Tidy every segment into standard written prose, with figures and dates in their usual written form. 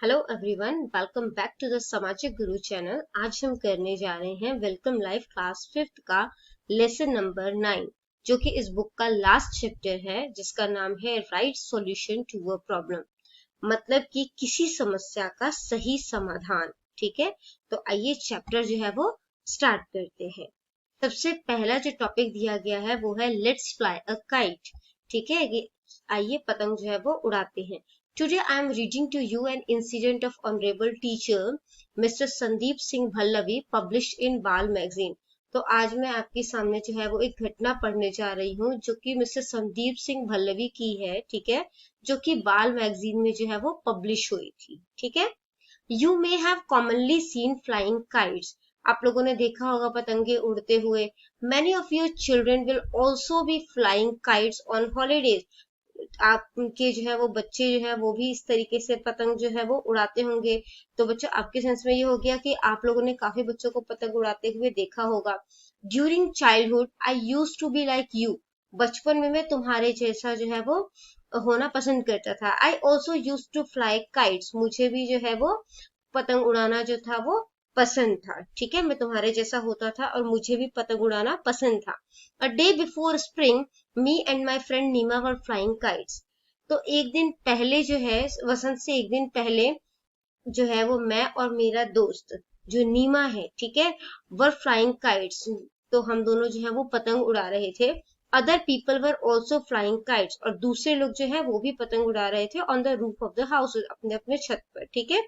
Hello everyone, welcome back to the Samajik Guru channel. आज हम करने जा रहे हैं वेलकम लाइफ क्लास 5th का लेसन नंबर 9, जो कि इस बुक का लास्ट चैप्टर है, जिसका नाम है right solution to a problem. मतलब कि किसी समस्या का सही समाधान। ठीक है, तो आइए चैप्टर जो है वो स्टार्ट करते हैं। सबसे पहला जो टॉपिक दिया गया है वो है लेट्स फ्लाई अ काइट। ठीक है, आइए पतंग जो है वो उड़ाते हैं। Today I am reading to you an incident of Honorable Teacher Mr. Sandeep Singh Bhallavi published in Bal Magazine। तो आज मैं आपके सामने जो है वो एक घटना पढ़ने जा रही हूँ जो कि मिस्टर संदीप सिंह भल्लवी की है। ठीक है, जो कि बाल मैगजीन में जो है वो पब्लिश हुई थी। ठीक है, you may have commonly seen flying kites. आप लोगों ने देखा होगा पतंगे उड़ते हुए। Many of your children will also be flying kites on holidays. आपके जो है वो बच्चे जो है वो भी इस तरीके से पतंग जो है वो उड़ाते होंगे। तो बच्चों, आपके सेंस में ये हो गया कि आप लोगों ने काफी बच्चों को पतंग उड़ाते हुए देखा होगा। During childhood I use to be like you. बचपन में मैं तुम्हारे जैसा जो है वो होना पसंद करता था। I also use to fly kites. मुझे भी जो है वो पतंग उड़ाना जो था वो पसंद था। ठीक है, मैं तुम्हारे जैसा होता था और मुझे भी पतंग उड़ाना पसंद था। A day before spring me and my friend Neema were flying kites. तो एक दिन पहले जो है, वसंत से एक दिन पहले जो है वो मैं और मेरा दोस्त जो नीमा है, ठीक है, वर फ्लाइंग काइट्स। तो हम दोनों जो है वो पतंग उड़ा रहे थे। Other people were also flying kites. और दूसरे लोग जो है वो भी पतंग उड़ा रहे थे on the roof of the house, अपने अपने छत पर। ठीक है,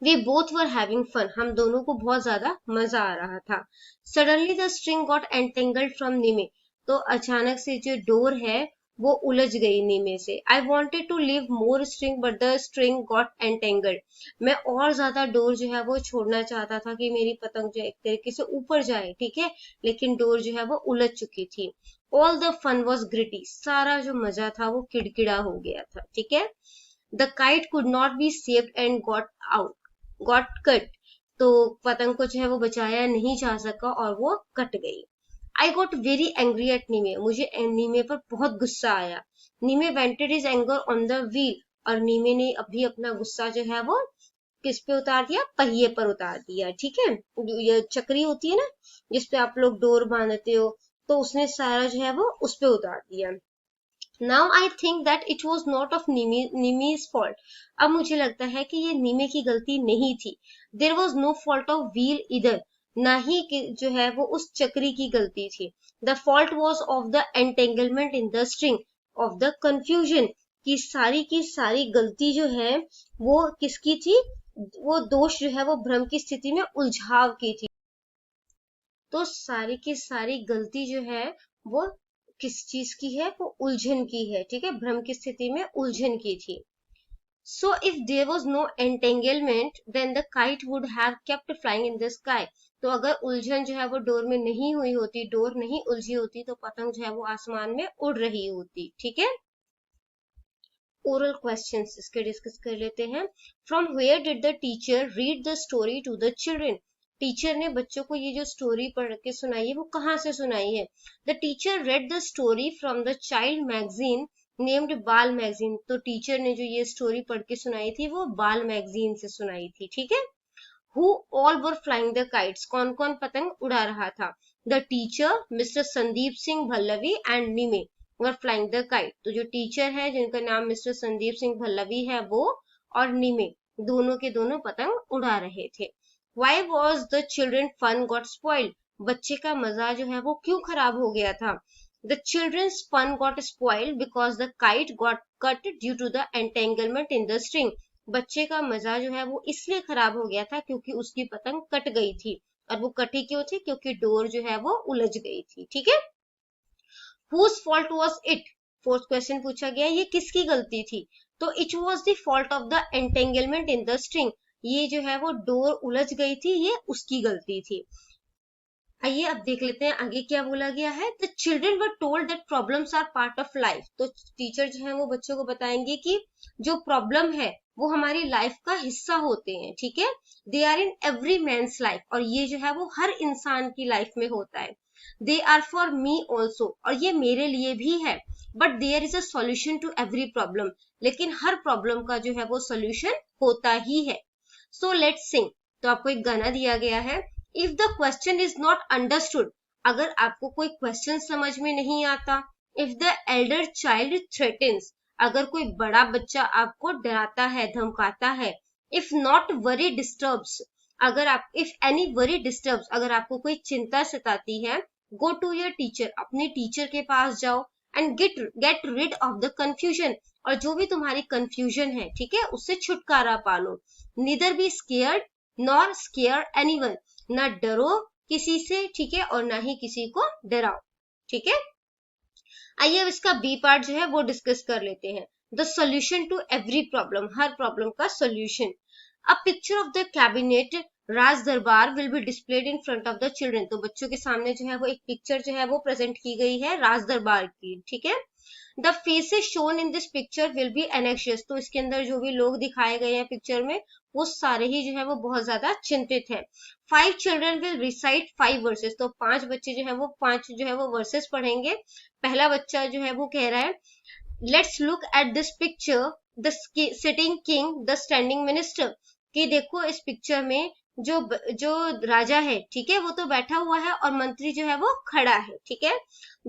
we both were having fun. हम दोनों को बहुत ज्यादा मजा आ रहा था। Suddenly the string got entangled from Nimi. तो अचानक से जो डोर है वो उलझ गई नीमे से। I wanted to leave more string but the string got entangled. मैं और ज्यादा डोर जो है वो छोड़ना चाहता था कि मेरी पतंग जो एक तरीके से ऊपर जाए। ठीक है, लेकिन डोर जो है वो उलझ चुकी थी। All the fun was gritty. सारा जो मजा था वो किड़किड़ा हो गया था। ठीक है, the kite could not be saved and got cut. तो पतंग को जो है वो बचाया नहीं जा सका और वो कट गई। I got very angry at Nimi. मुझे नीमे पर बहुत गुस्सा आया। Nimi vented his anger on the wheel. और नीमे ने अभी अपना गुस्सा जो है वो किस पे उतार दिया? पहिए पर उतार दिया। ठीक है, ये चक्री होती है ना जिसपे आप लोग डोर बांधते हो, तो उसने सारा जो है वो उस पे उतार दिया। Now I think that it was not of Nimi's fault. अब मुझे लगता है कि ये नीमे की गलती नहीं थी। There was no fault of wheel either. ना ही जो है वो उस चक्री की गलती थी। The fault was of the entanglement in the string of the confusion. की सारी गलती जो है वो किसकी थी? वो दोष जो है वो भ्रम की स्थिति में उलझाव की थी। तो सारी की सारी गलती जो है वो किस चीज की है? वो उलझन की है। ठीक है, भ्रम की स्थिति में उलझन की थी। So if there was no entanglement then the kite would have kept flying in the sky. तो अगर उलझन जो है वो डोर में नहीं हुई होती, डोर नहीं उलझी होती, तो पतंग जो है वो आसमान में उड़ रही होती। ठीक है, ओरल क्वेश्चंस इसके डिस्कस कर लेते हैं। From where did the teacher read the story to the children. टीचर ने बच्चों को ये जो स्टोरी पढ़ के सुनाई है वो कहाँ से सुनाई है? The teacher read the story from the child magazine named बाल मैगजीन। तो टीचर ने जो ये स्टोरी पढ़ के सुनाई थी वो बाल मैगजीन से सुनाई थी। ठीक है, who all were flying the kites. कौन कौन पतंग उड़ा रहा था? The teacher mister Sandeep Singh Bhallavi and Nimi were flying the kite. तो जो टीचर है जिनका नाम मिस्टर संदीप सिंह भल्लवी है वो और नीमे दोनों के दोनों पतंग उड़ा रहे थे। Why was the children fun got spoiled. बच्चे का मजा जो है वो क्यों खराब हो गया था? The children's fun got spoiled because the kite got cut due to the entanglement in the string. बच्चे का मजा जो है वो इसलिए खराब हो गया था क्योंकि उसकी पतंग कट गई थी। और वो कटी क्यों थी? क्योंकि डोर जो है वो उलझ गई थी। ठीक है, whose fault was it. Fourth question पूछा गया ये किसकी गलती थी? तो it was the fault of the entanglement in the string. ये जो है वो डोर उलझ गई थी, ये उसकी गलती थी। आइए अब देख लेते हैं आगे क्या बोला गया है। The children were told that problems are part of life. तो टीचर जो है वो बच्चों को बताएंगे कि जो प्रॉब्लम है वो हमारी लाइफ का हिस्सा होते हैं। ठीक है, they are in every man's life. और ये जो है वो हर इंसान की लाइफ में होता है। They are for me also, और ये मेरे लिए भी है, but there is a solution to every problem, लेकिन हर प्रॉब्लम का जो है वो सॉल्यूशन होता ही है। सो लेट्स सिंग। तो आपको एक गाना दिया गया है। If the question is not understood, अगर आपको कोई क्वेश्चन समझ में नहीं आता, if the Elder child threatens, अगर कोई बड़ा बच्चा आपको डराता है, धमकाता है, इफ नॉट वरी डिस्टर्ब्स, अगर आप इफ एनी वरी डिस्टर्ब्स, अगर आपको कोई चिंता सताती है, गो टू योर टीचर, अपने टीचर के पास जाओ, and get rid of the confusion, और जो भी तुम्हारी कंफ्यूजन है, ठीक है, उससे छुटकारा पालो। Neither be scared nor square anyone, ना डरो किसी से, ठीक है, और ना ही किसी को डराओ, ठीक है। आइए अब इसका बी पार्ट जो है वो डिस्कस कर लेते हैं। The solution to every problem, हर प्रॉब्लम का solution. A picture of the cabinet raj darbar will be displayed in front of the children, तो बच्चों के सामने जो है वो एक पिक्चर जो है वो प्रेजेंट की गई है राज दरबार की, ठीक है। The faces shown in this picture will be anxious, तो इसके अंदर जो भी लोग दिखाए गए हैं पिक्चर में, वो सारे ही जो है वो बहुत ज्यादा चिंतित है। 5 चिल्ड्रन विल रिसाइट 5 वर्सेस, तो 5 बच्चे जो है वो 5 जो है वो वर्सेस पढ़ेंगे। पहला बच्चा जो है वो कह रहा है, let's look at this picture the sitting king the standing minister, कि देखो इस पिक्चर में जो राजा है, ठीक है, वो तो बैठा हुआ है और मंत्री जो है वो खड़ा है, ठीक है।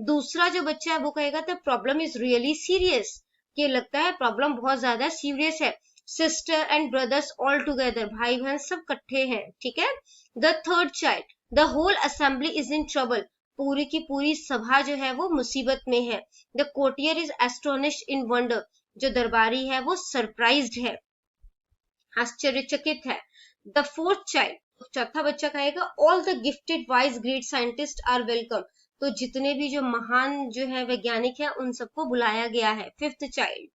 दूसरा जो बच्चा है वो कहेगा the problem is really serious, कि लगता है प्रॉब्लम बहुत ज्यादा सीरियस है। Sister and brothers all together, भाई बहन सब इकट्ठे हैं, ठीक है। The third child, the whole assembly is in trouble, पूरी की पूरी सभा जो है वो मुसीबत में है। The courtier is astonished in wonder, जो दरबारी है वो सरप्राइज्ड है, आश्चर्यचकित है। द फोर्थ चाइल्ड, चौथा बच्चा कहेगा, all the gifted wise great scientist are welcome, तो जितने भी जो महान जो है वैज्ञानिक है उन सबको बुलाया गया है। Fifth child,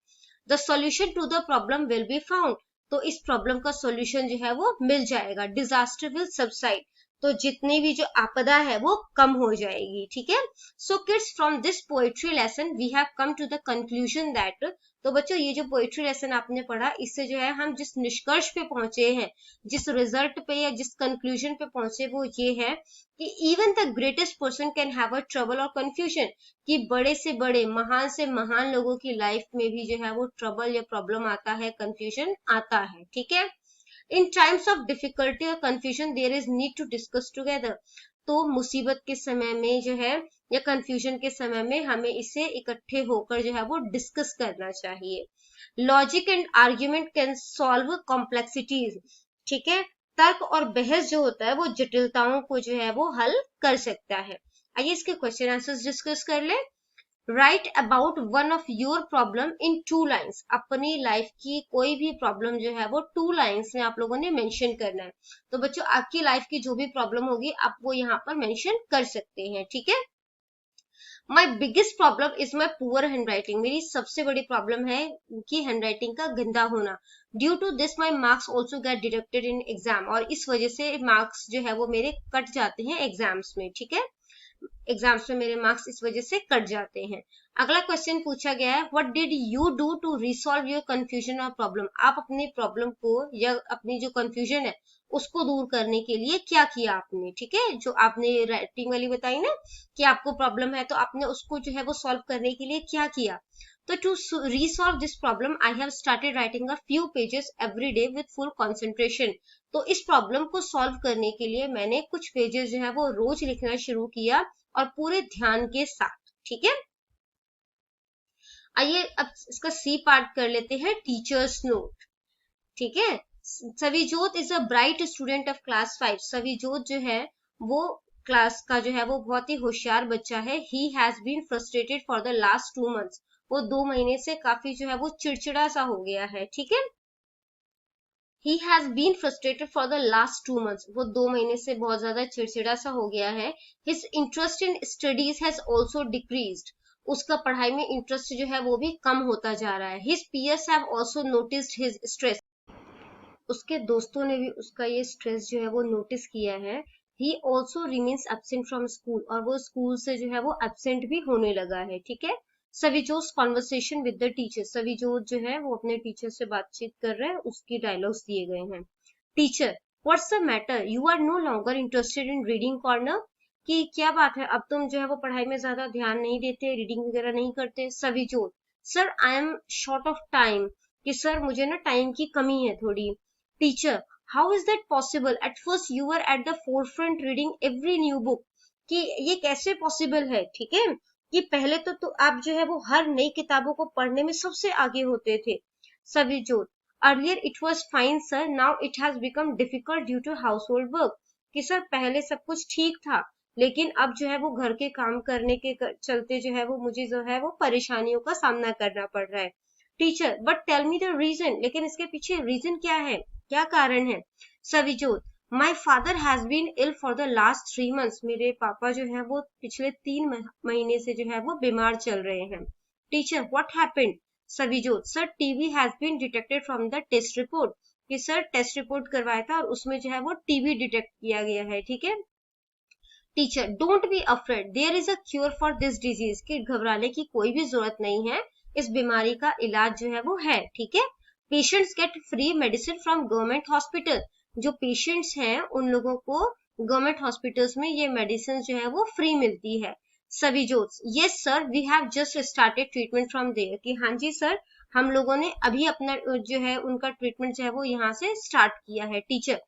the solution to the problem will be found, तो इस प्रॉब्लम का सॉल्यूशन जो है वो मिल जाएगा। डिजास्टर विल सबसाइड, तो जितनी भी जो आपदा है वो कम हो जाएगी, ठीक है। So kids, from this poetry lesson we have come to the conclusion that, तो बच्चों ये जो पोएट्री लेसन आपने पढ़ा, इससे जो है हम जिस निष्कर्ष पे पहुंचे हैं, जिस रिजल्ट पे या जिस कंक्लूजन पे पहुंचे, वो ये है कि even the greatest person can have a trouble और कंफ्यूजन, कि बड़े से बड़े, महान से महान लोगों की लाइफ में भी जो है वो ट्रबल या प्रॉब्लम आता है, कंफ्यूजन आता है, ठीक है। इन टाइम्स ऑफ डिफिकल्टी और confusion there is need to discuss together, तो मुसीबत के समय में जो है या कंफ्यूजन के समय में हमें इसे इकट्ठे होकर जो है वो डिस्कस करना चाहिए। Logic and argument can solve complexities, ठीक है, तर्क और बहस जो होता है वो जटिलताओं को जो है वो हल कर सकता है। आइए इसके क्वेश्चन आंसर्स डिस्कस कर ले। Right about one of your problem in 2 lines, अपनी लाइफ की कोई भी प्रॉब्लम जो है वो 2 लाइन्स में आप लोगों ने मेंशन करना है। तो बच्चों आपकी लाइफ की जो भी प्रॉब्लम होगी आप वो यहाँ पर मेंशन कर सकते हैं, ठीक है। My biggest problem is my poor hand writing, मेरी सबसे बड़ी प्रॉब्लम है कि हैंड राइटिंग का गंदा होना। Due to this my marks also get deducted in exam, और इस वजह से मार्क्स जो है वो मेरे कट जाते हैं एग्जाम्स में, ठीक है, एग्जाम्स में मेरे मार्क्स इस वजह से कट जाते हैं। अगला क्वेश्चन पूछा गया है, what did you do to resolve your confusion और प्रॉब्लम, आप अपनी प्रॉब्लम को या अपनी जो कंफ्यूजन है उसको दूर करने के लिए क्या किया आपने, ठीक है। जो आपने राइटिंग वाली बताई ना कि आपको प्रॉब्लम है, तो आपने उसको जो है वो सॉल्व करने के लिए क्या किया। तो to resolve this problem I have started writing a few pages every day with full concentration, तो इस प्रॉब्लम को सॉल्व करने के लिए मैंने कुछ पेजेस जो है वो रोज लिखना शुरू किया और पूरे ध्यान के साथ, ठीक है। आइए अब इसका सी पार्ट कर लेते हैं, टीचर्स नोट, ठीक है। Savijot is a bright student of class 5, Savijot जो है वो क्लास का जो है वो बहुत ही होशियार बच्चा है। He has been frustrated for the last 2 months, वो 2 महीने से काफी जो है वो चिड़चिड़ा सा हो गया है, ठीक है। He has been frustrated for the last 2 months, वो 2 महीने से बहुत ज्यादा चिड़चिड़ा सा हो गया है। His interest in studies has also decreased, उसका पढ़ाई में इंटरेस्ट जो है वो भी कम होता जा रहा है। His peers have also noticed his stress, उसके दोस्तों ने भी उसका ये स्ट्रेस जो है वो नोटिस किया है। He also remains absent from school, और वो स्कूल से जो है वो एब्सेंट भी होने लगा है, ठीक है। सविजोत कॉन्वर्सेशन विद द टीचर, सविजोत जो है वो अपने टीचर से बातचीत कर रहे हैं, उसकी डायलॉग्स दिए गए हैं। Teacher, what's the matter, you are no longer interested in reading corner, कि क्या बात है, अब तुम जो है वो पढ़ाई में ज्यादा ध्यान नहीं देते, रीडिंग वगैरह नहीं करते। Savijot, sir I am short of time, कि सर मुझे ना टाइम की कमी है थोड़ी। Teacher, how is that possible, at first you are at the forefront reading every new book, कि ये कैसे पॉसिबल है, ठीक है, कि पहले तो आप जो है वो हर नई किताबों को पढ़ने में सबसे आगे होते थे। Savijot, earlier it was fine sir, now it has become difficult due to household work, कि सर पहले सब कुछ ठीक था, लेकिन अब जो है वो घर के काम करने के चलते जो है वो मुझे जो है वो परेशानियों का सामना करना पड़ रहा है। Teacher, but tell me the reason, लेकिन इसके पीछे रीजन क्या है, क्या कारण है। Savijot, my father has been ill for the last 3 months, मेरे पापा जो है वो पिछले 3 महीने से जो है वो बीमार चल रहे हैं। Teacher, what happened. Savijot, sir TB has been detected from the test report, कि सर टेस्ट रिपोर्ट करवाया था और उसमें जो है वो टीबी डिटेक्ट किया गया है, ठीक है। Teacher, don't be afraid, there is a cure for this disease, कि घबराने की कोई भी जरूरत नहीं है, इस बीमारी का इलाज जो है वो है, ठीक है। Patients get free medicine from government hospital, जो पेशेंट्स हैं उन लोगों को गवर्नमेंट हॉस्पिटल्स में ये मेडिसिन जो है वो फ्री मिलती है। Savijot, yes sir we have just started treatment from there, कि हाँ जी सर, हम लोगों ने अभी अपना जो है उनका ट्रीटमेंट जो है वो यहाँ से स्टार्ट किया है। Teacher,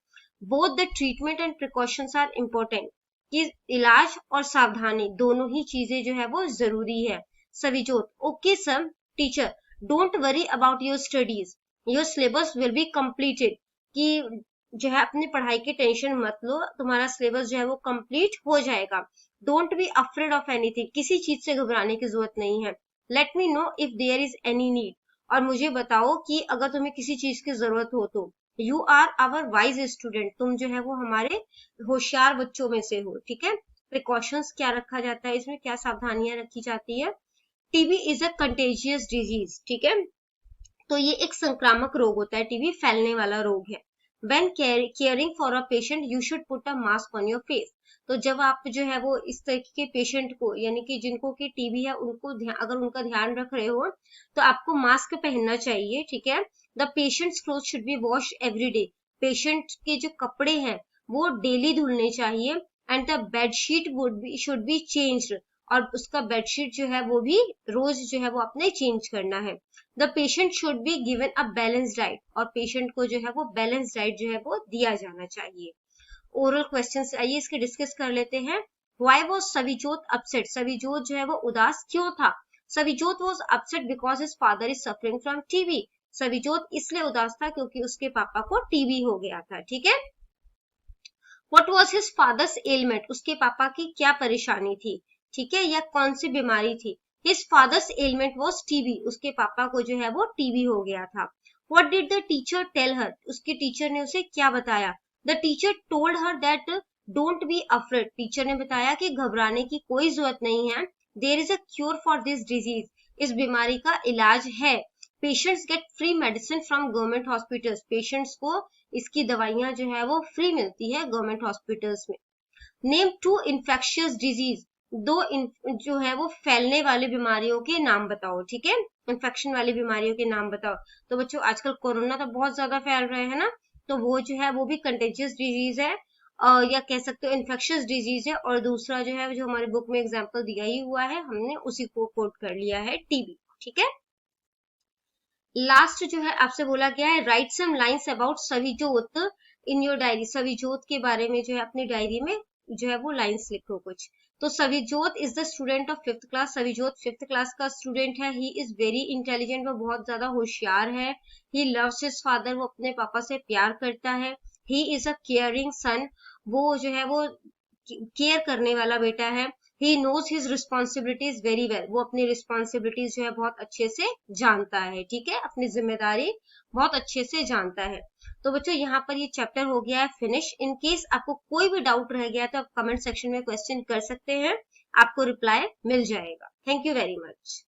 both the treatment and precautions are important, कि इलाज और सावधानी दोनों ही चीजें जो है वो जरूरी है। Savijot, okay sir. Teacher, don't worry about your studies, your syllabus will be completed, कि जो है अपनी पढ़ाई की टेंशन मत लो, तुम्हारा सिलेबस जो है वो कंप्लीट हो जाएगा। Don't be afraid of anything, किसी चीज से घबराने की जरूरत नहीं है। Let me know if there is any need, और मुझे बताओ कि अगर तुम्हें किसी चीज की जरूरत हो तो। You are our wise student, तुम जो है वो हमारे होशियार बच्चों में से हो, ठीक है। प्रिकॉशंस क्या रखा जाता है इसमें, क्या सावधानियां रखी जाती है। TB is a contagious disease, ठीक है, तो ये एक संक्रामक रोग होता है, टीबी फैलने वाला रोग है। When caring for a patient, you should put a mask on your face. तो जब आप जो है वो इस तरह के पेशेंट को, यानी कि जिनको की टीबी है, उनको अगर उनका ध्यान रख रहे हो तो आपको मास्क पहनना चाहिए, ठीक है। The patients cloth should be wash every day, patient के जो कपड़े हैं वो डेली धुलने चाहिए। And the bedsheet should be changed, और उसका बेडशीट जो है वो भी रोज जो है वो अपने चेंज करना है। The patient should be given a balance diet, और पेशेंट को जो है वो बैलेंस डाइट जो है वो दिया जाना चाहिए। ओरल क्वेश्चंस आइए इसके डिस्कस कर लेते हैं। Why was Savijot upset, Savijot जो है वो उदास क्यों था। Savijot was upset because his father is suffering from TB, Savijot इसलिए उदास था क्योंकि उसके पापा को टीबी हो गया था, ठीक है। What was his father's element, उसके पापा की क्या परेशानी थी, ठीक है, या कौन सी बीमारी थी। His father's element was TB, उसके पापा को जो है वो टीबी हो गया था। What did the teacher tell her, उसके टीचर ने उसे क्या बताया। The teacher told her that don't be afraid, teacher ने बताया कि घबराने की कोई जरूरत नहीं है। There is a cure for this disease, इस बीमारी का इलाज है। Patients get free medicine from government hospitals, patients को इसकी दवाइयां जो है वो फ्री मिलती है गवर्नमेंट हॉस्पिटल्स में। नेम 2 इन्फेक्शियस डिजीज, जो है वो फैलने वाली बीमारियों के नाम बताओ, ठीक है, इन्फेक्शन वाली बीमारियों के नाम बताओ। तो बच्चों आजकल कोरोना तो बहुत ज्यादा फैल रहे हैं ना, तो वो जो है वो भी कंटेजियस डिजीज है, या कह सकते हो इन्फेक्शियस डिजीज है। और दूसरा जो है जो हमारे बुक में एग्जाम्पल दिया ही हुआ है, हमने उसी को कोट कर लिया है, टीबी, ठीक है। लास्ट जो है आपसे बोला गया है, write some lines about Savijot in your diary, Savijot के बारे में जो है अपनी डायरी में जो है वो लाइंस लिखो कुछ। तो Savijot is the student of 5th class, Savijot 5th class का स्टूडेंट है। ही इज वेरी इंटेलिजेंट, वो बहुत ज्यादा होशियार है। ही लव्स हिज फादर, वो अपने पापा से प्यार करता है। ही इज अ केयरिंग सन, वो जो है वो केयर करने वाला बेटा है। He knows his responsibilities very well, वो अपनी रिस्पॉन्सिबिलिटीज जो है बहुत अच्छे से जानता है, ठीक है, अपनी जिम्मेदारी बहुत अच्छे से जानता है। तो बच्चों यहाँ पर ये चैप्टर हो गया है फिनिश। इन केस आपको कोई भी डाउट रह गया तो आप कमेंट सेक्शन में क्वेश्चन कर सकते हैं, आपको रिप्लाई मिल जाएगा। Thank you very much.